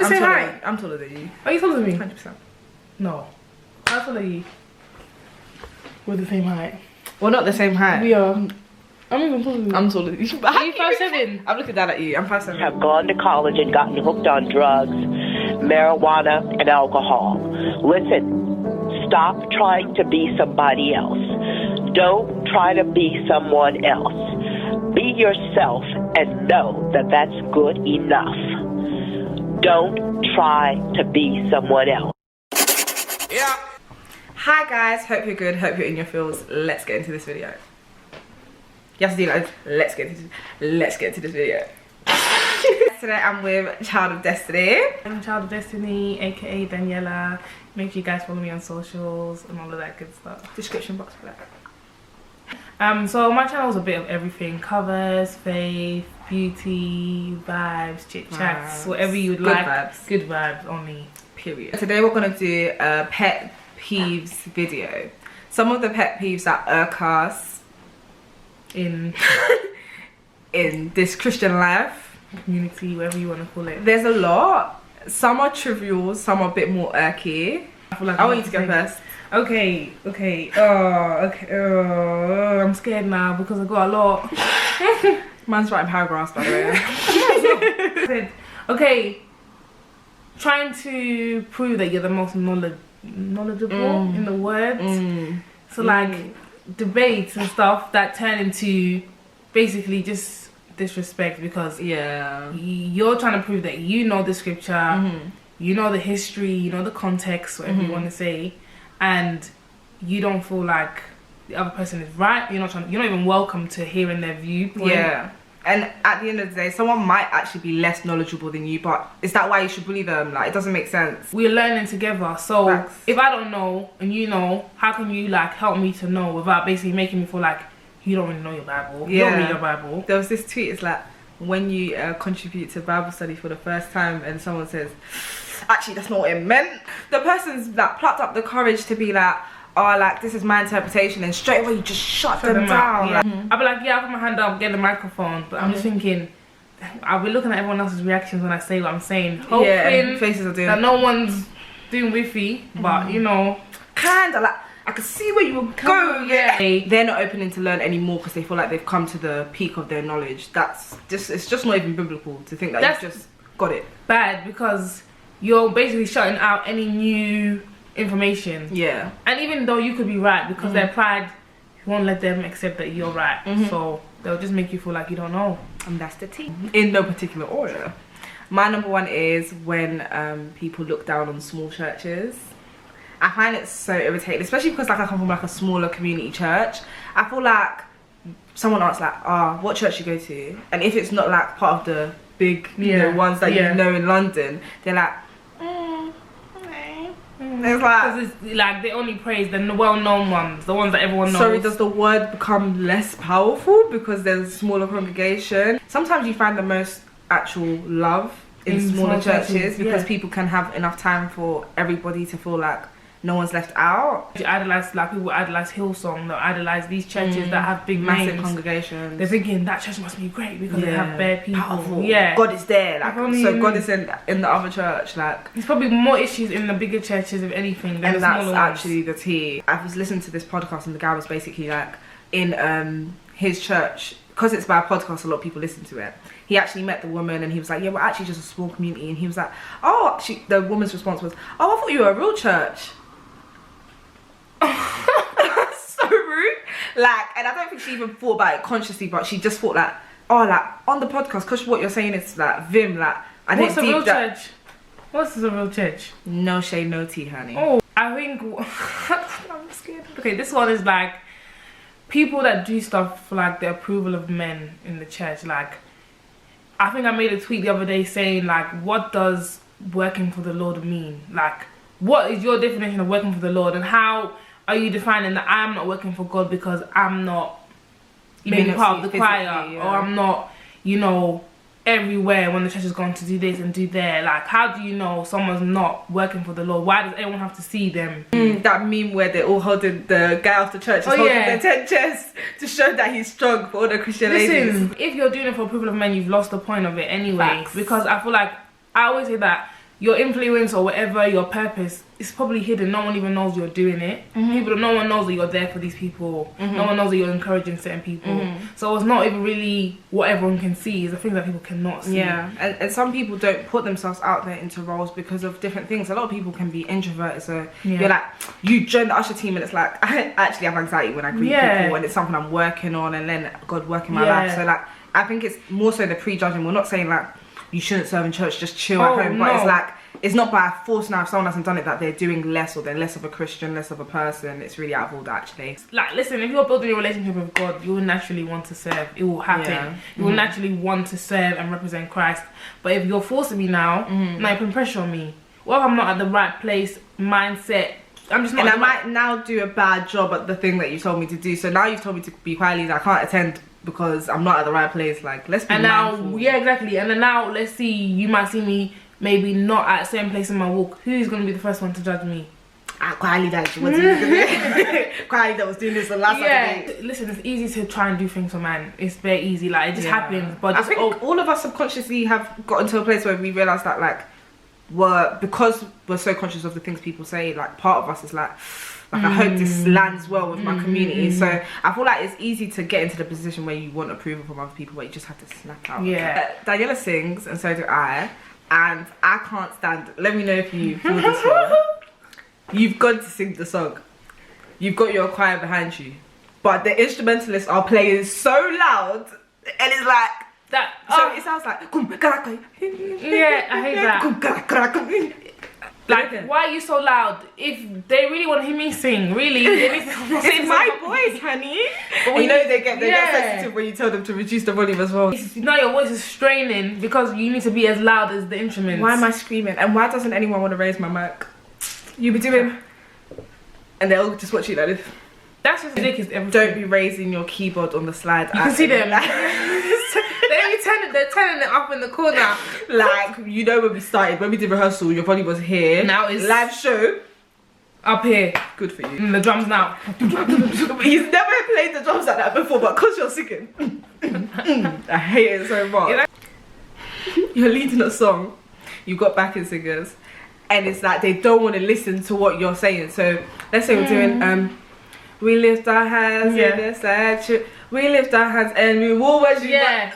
the same height? I'm taller than you. Are you taller than me? 100%. No. How tall are you? We're the same height. We're not the same height. We are. I'm even taller than you. I'm taller than you. Are you 5'7"? I'm looking down at you. I'm 5'7". Have gone to college and gotten hooked on drugs, marijuana, and alcohol. Listen, stop trying to be somebody else. Don't try to be someone else. Be yourself and know that that's good enough. Don't try to be someone else. Yeah. Hi guys, hope you're good, hope you're in your feels. Let's get into this video. You have to do like, let's get into this video. Today I'm with Child of Destiny. I'm Child of Destiny, aka Daniela. Make sure you guys follow me on socials and all of that good stuff. Description box for that. So my channel is a bit of everything: covers, faith, beauty, vibes, chit chats, whatever you would like. Vibes. Good vibes only. Period. Today we're gonna do a pet peeves video. Some of the pet peeves that irk us In in this Christian life, community, whatever you want to call it. there's a lot. Some are trivial, some are a bit more irky. I feel like I want you to go first. Okay. I'm scared now because I got a lot. Man's writing paragraphs, by the way. Okay, trying to prove that you're the most knowledgeable in the words. So like debates and stuff that turn into basically just disrespect because you're trying to prove that you know the scripture, you know the history, you know the context, whatever you want to say, and you don't feel like the other person is right. You're not even welcome to hearing their viewpoint. Yeah. And at the end of the day, someone might actually be less knowledgeable than you, but is that why you should believe them? Like, it doesn't make sense. We're learning together, so Facts. if I don't know and you know, how can you like help me to know without basically making me feel like you don't really know your Bible? You don't read your Bible. There was this tweet, it's like, when you contribute to Bible study for the first time and someone says, actually that's not what it meant, the person's like plucked up the courage to be like, oh, like this is my interpretation, and straight away you just shut them down. Yeah. I'll be like, yeah, I'll put my hand up, get the microphone, but I'm just thinking, I'll be looking at everyone else's reactions when I say what I'm saying, hoping faces are doing that no one's doing whiffy, but you know, kinda like I could see where you would go. They're not opening to learn anymore because they feel like they've come to the peak of their knowledge. That's just, it's just not even biblical to think that you've just got it. Bad, because you're basically shutting out any new information. Yeah. And even though you could be right, because their pride won't let them accept that you're right, so they'll just make you feel like you don't know. And that's the tea. In no particular order. My number one is when people look down on small churches. I find it so irritating, especially because like I come from like a smaller community church. I feel like someone asks like, what church you go to? And if it's not like part of the big you know, ones that you know in London, they're like, it's like, it's like they only praise the well-known ones, the ones that everyone knows. Sorry, does the word become less powerful because there's a smaller congregation? Sometimes you find the most actual love in smaller churches because people can have enough time for everybody to feel like no one's left out. You idolize, like people idolize Hillsong, they idolize these churches that have big massive names. Congregations. They're thinking that church must be great because they have bare people. Powerful. Yeah, God is there. Like, so God is in the other church. Like, there's probably more issues in the bigger churches, if anything, than and the that's smaller actually the tea. I was listening to this podcast and the guy was basically like, in his church, because it's by a podcast, a lot of people listen to it. He actually met the woman and he was like, yeah, we're actually just a small community. And he was like, oh, the woman's response was, oh, I thought you were a real church. So rude. Like, and I don't think she even thought about it consciously, but she just thought like, oh, like on the podcast, because what you're saying is like vim, like I What's a didn't real deep that. church? What's a real church? No shade, no tea, honey. Oh, I think I'm scared. Okay, this one is like people that do stuff for like the approval of men in the church. Like, I think I made a tweet the other day saying like, what does working for the Lord mean? Like, what is your definition of working for the Lord, and how are you defining that I'm not working for God because I'm not maybe part of the choir, or I'm not, you know, everywhere when the church is going to do this and do there? Like, how do you know someone's not working for the Lord? Why does everyone have to see them? That meme where they're all holding, the guy off the church is holding their 10 chests to show that he's strong for all the Christian ladies. If you're doing it for approval of men, you've lost the point of it anyway. Facts. Because I feel like, I always say that your influence or whatever, your purpose, is probably hidden. No one even knows you're doing it. No one knows that you're there for these people. No one knows that you're encouraging certain people. So it's not even really what everyone can see. It's the things that people cannot see. Yeah, and some people don't put themselves out there into roles because of different things. A lot of people can be introverted, so you're like, you join the usher team, and it's like, I actually have anxiety when I greet people, and it's something I'm working on, and then God work in my life. So like, I think it's more so the prejudging. We're not saying like you shouldn't serve in church, just chill at home, but it's like, it's not by force now if someone hasn't done it that they're doing less, or they're less of a Christian, less of a person. It's really out of order, actually. Like, listen, if you're building a relationship with God, you will naturally want to serve. It will happen. You will naturally want to serve and represent Christ. But if you're forcing me now, now you're putting pressure on me. Well, if I'm not at the right place, mindset, I'm just not. And I might now do a bad job at the thing that you told me to do. So now you've told me to be quietly, I can't attend because I'm not at the right place. Like, let's be mindful. Now, yeah, exactly. And then now, let's see, you might see me maybe not at the same place in my walk. Who's going to be the first one to judge me? Quietly that she was doing quietly that was doing this the last Saturday. Listen, it's easy to try and do things for man. It's very easy. Like, it just happens. But I think all of us subconsciously have gotten to a place where we realise that, like, because we're so conscious of the things people say, like, part of us is like I hope this lands well with my community. So I feel like it's easy to get into the position where you want approval from other people, but you just have to snap out. Daniela sings, and so do I, and I can't stand. Let me know if you feel this way. You've gone to sing the song, you've got your choir behind you, but the instrumentalists are playing so loud, and it's like that. So it sounds like yeah, I hate that. Like, why are you so loud? If they really want to hear me sing, really, they need to it's my voice, honey. But you know they get sensitive when you tell them to reduce the volume as well. Now your voice is straining because you need to be as loud as the instruments. Why am I screaming? And why doesn't anyone want to raise my mic? You be doing, and they'll just watch you like this. That's just ridiculous. Don't be raising your keyboard on the slide. You can see them. They're turning it up in the corner. Like, you know, when we started, when we did rehearsal, your body was here. Now it's live show up here. Good for you. And the drums now. He's never played the drums like that before, but because you're singing, I hate it so much. You're leading a song, you've got backing singers, and it's like they don't want to listen to what you're saying. So let's say we're doing we lift our hands in the statue. We lift our hands and we will worship.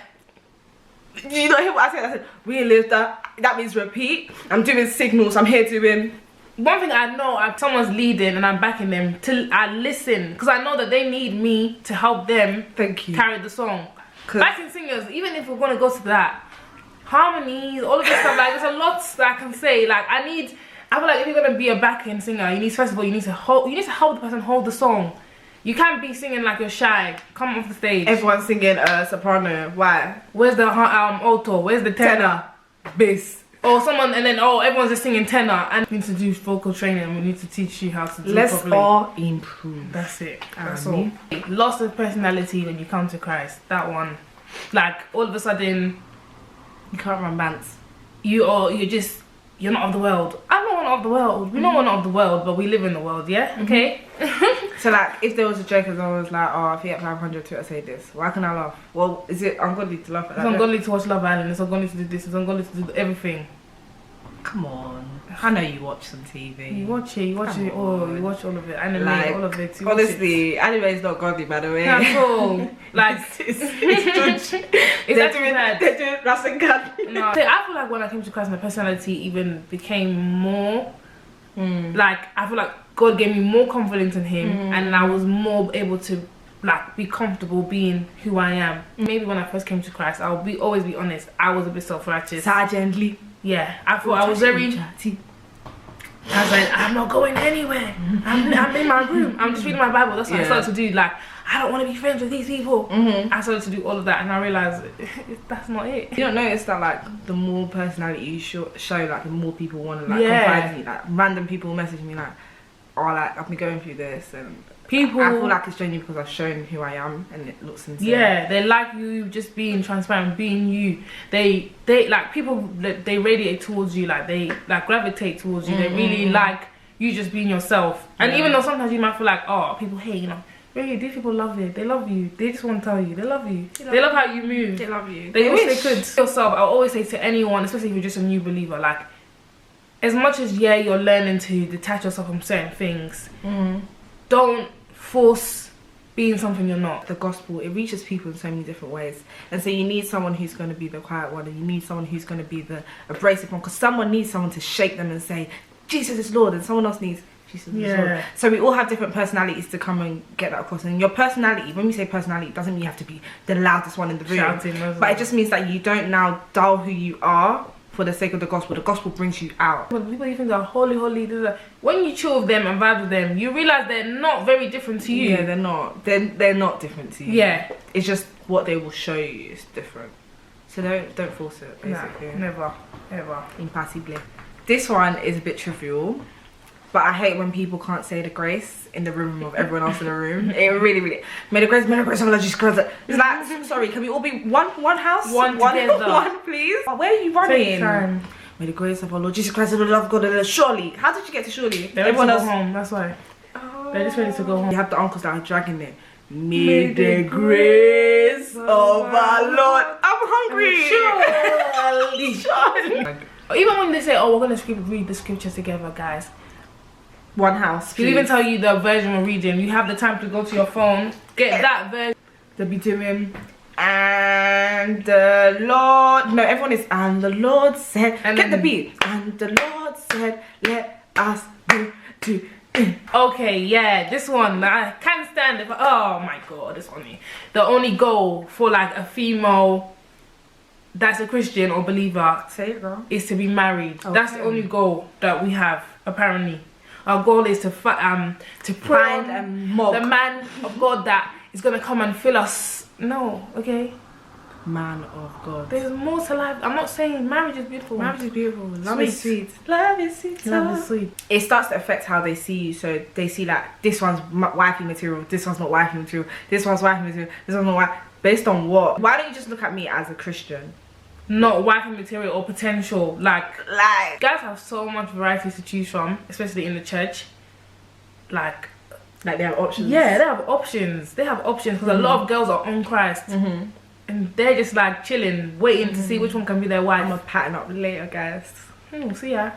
You don't hear what I said? I said, we lift our, that means repeat. I'm doing signals, I'm here doing. One thing I know, if someone's leading and I'm backing them, I listen. Because I know that they need me to help them carry the song. Backing singers, even if we're going to go to that, harmonies, all of this stuff, like, there's a lot that I can say. Like, I feel like if you're going to be a backing singer, you need, first of all, you need to help the person hold the song. You can't be singing like you're shy. Come off the stage. Everyone's singing soprano. Why? Where's the alto? Where's the tenor? Bass. Or someone, and then everyone's just singing tenor. And we need to do vocal training. We need to teach you how to do it properly. Let's all improve. That's it. That's all. Loss of personality when you come to Christ. That one. Like, all of a sudden, you can't run bands. You're not of the world. I'm not one of the world. We're not one of the world, but we live in the world, yeah? Okay? So, like, if there was a joke and someone was like, oh, if you get 500 Twitter say this, why can I laugh? Well, is it ungodly to laugh at that? It's ungodly to watch Love Island. It's ungodly to do this. It's ungodly to do everything. Come on. I know you watch some TV. You watch it. You watch it all. You watch all of it. Anime, like, all of it. Honestly, anime is not godly, by the way. At all. Like, it's they're doing Rasengan. No. I feel like when I came to Christ, my personality even became more. Like, I feel like God gave me more confidence in Him, and I was more able to, like, be comfortable being who I am. Maybe when I first came to Christ, I'll always be honest, I was a bit self-righteous. Sergeantly. Yeah, I thought I was very. I was like, I'm not going anywhere. I'm in my room. I'm just reading my Bible. That's what I started to do. Like, I don't want to be friends with these people. I started to do all of that, and I realized that's not it. You don't notice that, like, the more personality you show, like, the more people want to, like, confide in you. Like, random people message me like, oh, like, I've been going through this, and people. I feel like it's genuine because I've shown who I am, and it looks sincere. Yeah, they like you just being transparent, being you. They like people. They radiate towards you. Like, they like gravitate towards you. They really like you just being yourself. And even though sometimes you might feel like, oh, people hate, you know. Really, these people love it. They love you. They just want to tell you. They love you. They love how you move. They love you. They wish they could. Yourself, I'll always say to anyone, especially if you're just a new believer, like, as much as you're learning to detach yourself from certain things, don't force being something you're not. The gospel, it reaches people in so many different ways, and so you need someone who's going to be the quiet one, and you need someone who's going to be the abrasive one, because someone needs someone to shake them and say Jesus is Lord, and someone else needs Jesus is Lord. So we all have different personalities to come and get that across. And your personality, when we say personality, it doesn't mean you have to be the loudest one in the room, shouting, but it just means that you don't now dull who you are for the sake of the gospel. The gospel brings you out. But people even are holy. When you chill with them and vibe with them, you realize they're not very different to you. Yeah, they're not. They're not different to you. Yeah, it's just what they will show you is different. So don't force it. Basically, no, never, ever. Impossible. This one is a bit trivial, but I hate when people can't say the grace in the room of everyone else in the room. It really. May the grace of our Lord Jesus Christ. It's like, sorry, can we all be one house? One together. One, please. Where are you running? Take time. May the grace of our Lord Jesus Christ and the love of God and surely. How did you get to surely? Everyone else home. That's why. They're just ready to go home. You have the uncles that are dragging it. May the grace of our Lord. I'm hungry. Sure. Even when they say, "Oh, we're gonna read the scripture together, guys." One house. He'll even tell you the version we're reading. You have the time to go to your phone, get that version. They'll be doing. And the Lord, no, everyone is, and the Lord said, and get the beat. And the Lord said, let us go to. Okay, yeah, this one I can't stand it. Oh my god, this one. The only goal for like a female that's a Christian or believer, say it, girl, is to be married. Okay. That's the only goal that we have. Apparently, our goal is to find and mock the man of God that is gonna come and fill us. No, okay. Man of God. There's more to life. I'm not saying marriage is beautiful. Marriage is beautiful. Love Sweet. is sweet. Love is sweet. Love is sweet. It starts to affect how they see you. So they see like this one's wifey material. This one's not wifey material. This one's wifey material. This one's not wife. Based on what? Why don't you just look at me as a Christian? Not wifey material or potential. Like guys have so much variety to choose from, especially in the church. Like they have options. Yeah, they have options. They have options because a lot of girls are on Christ. And they're just like chilling, waiting to see which one can be their wife. I'm gonna pattern up later, guys. See ya.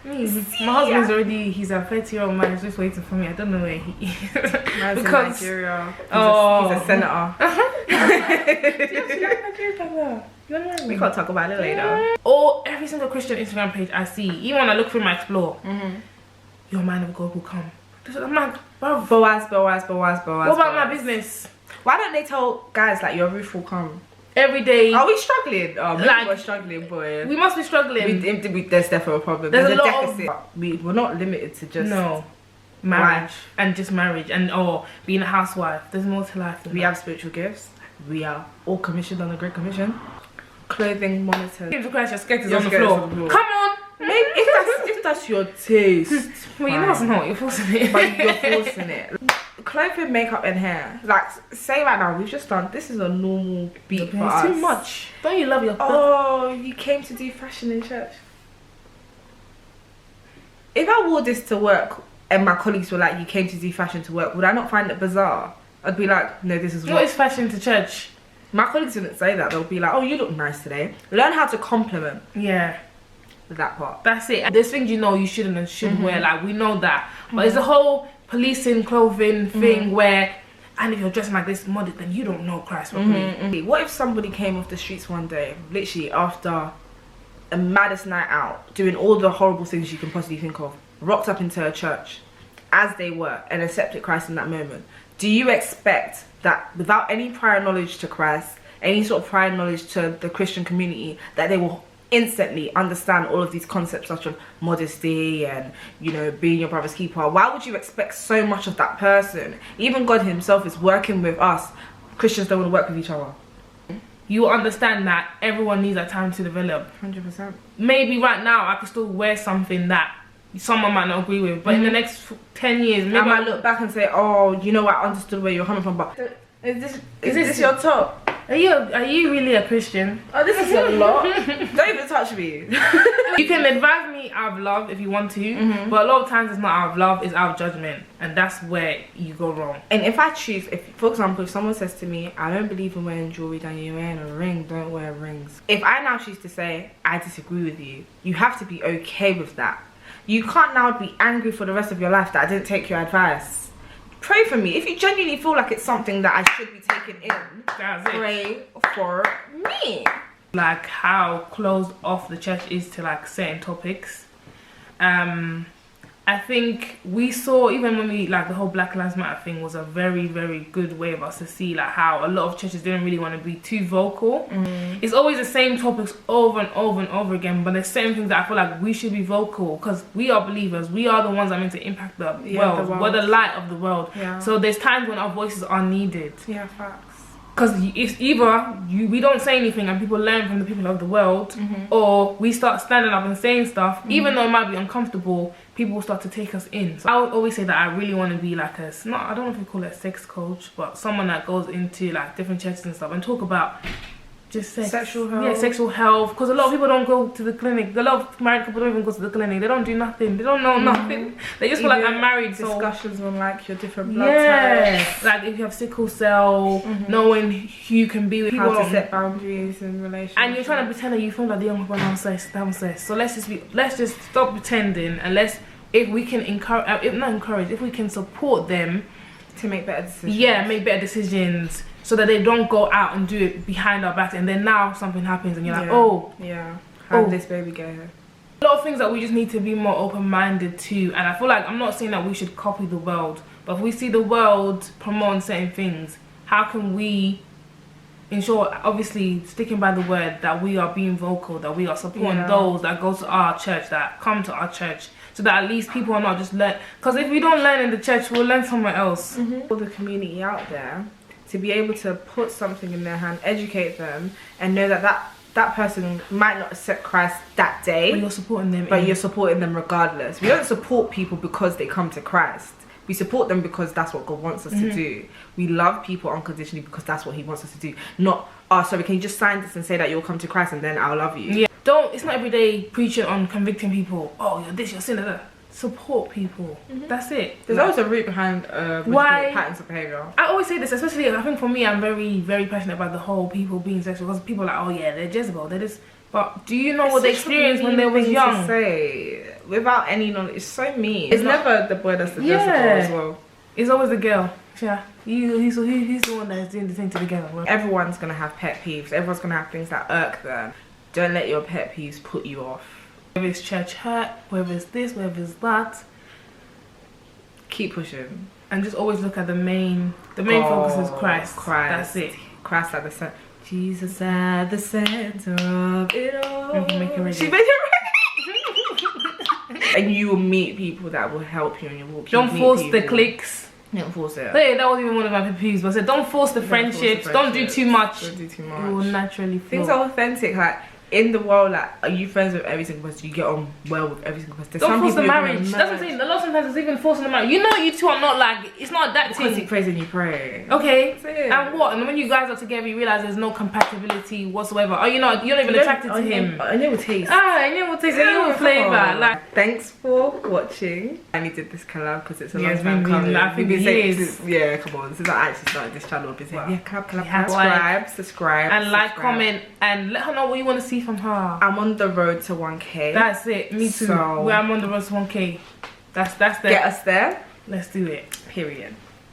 My husband's already, he's a 30-year-old man, he's just waiting for me. I don't know where he is. Man's because in Nigeria. He's a senator. We can't talk about it later. Or every single Christian Instagram page I see, even when I look through my explore, your man of God will come. I'm like, bruv. Boaz. What about my business? Why don't they tell guys like your roof will come? Every day. Are we struggling? Oh, maybe like, we're struggling, boy. We must be struggling. There's definitely a problem. There's a lot deficit. We're not limited to just marriage and just marriage and being a housewife. There's more to life. We have spiritual gifts. We are all commissioned on the Great Commission. Clothing monitors. Jesus Christ, your skirt is on the floor. Come on. Maybe if that's your taste. Well, you know it's not. You're forcing it. But you're forcing it. Clothing, makeup, and hair. Like, say right now, we've just done. This is a normal beat for us. It's too much. Don't you love your? Oh, you came to do fashion in church. If I wore this to work and my colleagues were like, "You came to do fashion to work," would I not find it bizarre? I'd be like, "No, this is what is fashion to church." My colleagues wouldn't say that. They'll be like, "Oh, you look nice today." Learn how to compliment. Yeah. That part. That's it. There's things you know you shouldn't and should wear. Like we know that, but it's a whole policing clothing thing where, and if you're dressing like this modest, then you don't know Christ properly. What if somebody came off the streets one day, literally after a maddest night out, doing all the horrible things you can possibly think of, rocked up into a church as they were and accepted Christ in that moment? Do you expect that without any prior knowledge to Christ, any sort of prior knowledge to the Christian community, that they will instantly understand all of these concepts such as modesty and, you know, being your brother's keeper? Why would you expect so much of that person? Even God himself is working with us. Christians don't want to work with each other. You understand that everyone needs that time to develop. 100%. Maybe right now I could still wear something that someone might not agree with, but in the next 10 years maybe I might look back and say, oh, you know what, I understood where you're coming from, but is this your top? Are you really a Christian? Oh, this is a lot. Don't even touch me. You can advise me out of love if you want to, but a lot of times it's not out of love, it's out of judgment, and that's where you go wrong. And if I choose, for example, if someone says to me, I don't believe in wearing jewelry, then you're wearing a ring, don't wear rings. If I now choose to say, I disagree with you, you have to be okay with that. You can't now be angry for the rest of your life that I didn't take your advice. Pray for me. If you genuinely feel like it's something that I should be taking in, pray for me. Like how closed off the church is to like certain topics. I think we saw, even when we, like, the whole Black Lives Matter thing was a very, very good way of us to see like how a lot of churches didn't really want to be too vocal. It's always the same topics over and over and over again, but there's certain things that I feel like we should be vocal, because we are believers, we are the ones that are meant to impact the world. We're the light of the world. So there's times when our voices are needed. Facts. Because it's either we don't say anything and people learn from the people of the world, or we start standing up and saying stuff, even though it might be uncomfortable, people will start to take us in. So I would always say that I really want to be like I don't know if we call it a sex coach, but someone that goes into like different churches and stuff and talk about just sex. Sexual health. Yeah, sexual health. Because a lot of people don't go to the clinic. A lot of married couples don't even go to the clinic. They don't do nothing. They don't know nothing. They just feel like I'm married. Discussions on like your different blood types. Like if you have sickle cell, knowing who you can be with. How to set boundaries in relationships. And you're trying to pretend that you feel like the young people downstairs. So let's just stop pretending, and if we can if we can support them to make better decisions. Yeah, make better decisions, so that they don't go out and do it behind our backs, and then now something happens and you're like, how did this baby get here? A lot of things that we just need to be more open-minded to. And I feel like, I'm not saying that we should copy the world, but if we see the world promoting certain things, how can we ensure, obviously sticking by the word, that we are being vocal, that we are supporting those that go to our church, that come to our church, so that at least people are not just learn. Because if we don't learn in the church, we'll learn somewhere else. For the community out there to be able to put something in their hand, educate them, and know that person might not accept Christ that day, but you're supporting them. You're supporting them regardless. We don't support people because they come to Christ. We support them because that's what God wants us to do. We love people unconditionally because that's what He wants us to do. Not, oh, sorry, can you just sign this and say that you'll come to Christ and then I'll love you? Yeah. It's not every day preaching on convicting people. Oh, you're this, you're sinner. Support people. That's it. There's always a root behind patterns of behaviour. I always say this, especially, I think for me, I'm very, very passionate about the whole people being sexual, because people are like, oh yeah, they're Jezebel, they're this. But do you know what they experienced when they was young? To say, without any knowledge, it's so mean. It's never the boy that's the Jezebel as well. It's always the girl. Yeah, he's the one that's doing the thing to the girl. Everyone's gonna have pet peeves. Everyone's gonna have things that irk them. Don't let your pet peeves put you off. Whether it's church hurt, whether it's this, whether it's that, keep pushing. And just always look at the main focus is Christ. That's it. Christ at the center. Jesus at the center of it all. Make it ready. She made it ready. And you will meet people that will help you on your walk. Don't force the cliques. Don't force it. Yeah, that was even one of my pet peeves. But I said, don't force the friendships. Don't do too much. Don't do too much. It will naturally flow. Things are authentic. Like, in the world, like, are you friends with every single person? You get on well with every single person. Don't force the marriage. That's what I'm saying. A lot of sometimes it's even forcing the marriage. You know, you two are not like, it's not that thing. Because he prays and you pray. Okay. And what? And when you guys are together, you realize there's no compatibility whatsoever. Oh, you're not even attracted to him. I know taste. I know taste. I know flavor. Like, thanks for watching. I only did this collab because it's a long it's time coming. We've been years. Yeah, come on. Since I actually started this channel, I've been saying, collab, subscribe, and like, comment, and let her know what you want to see from her. I'm on the road to 1K. That's it. Me too. I'm on the road to 1K. That's Get us there. Let's do it. Period.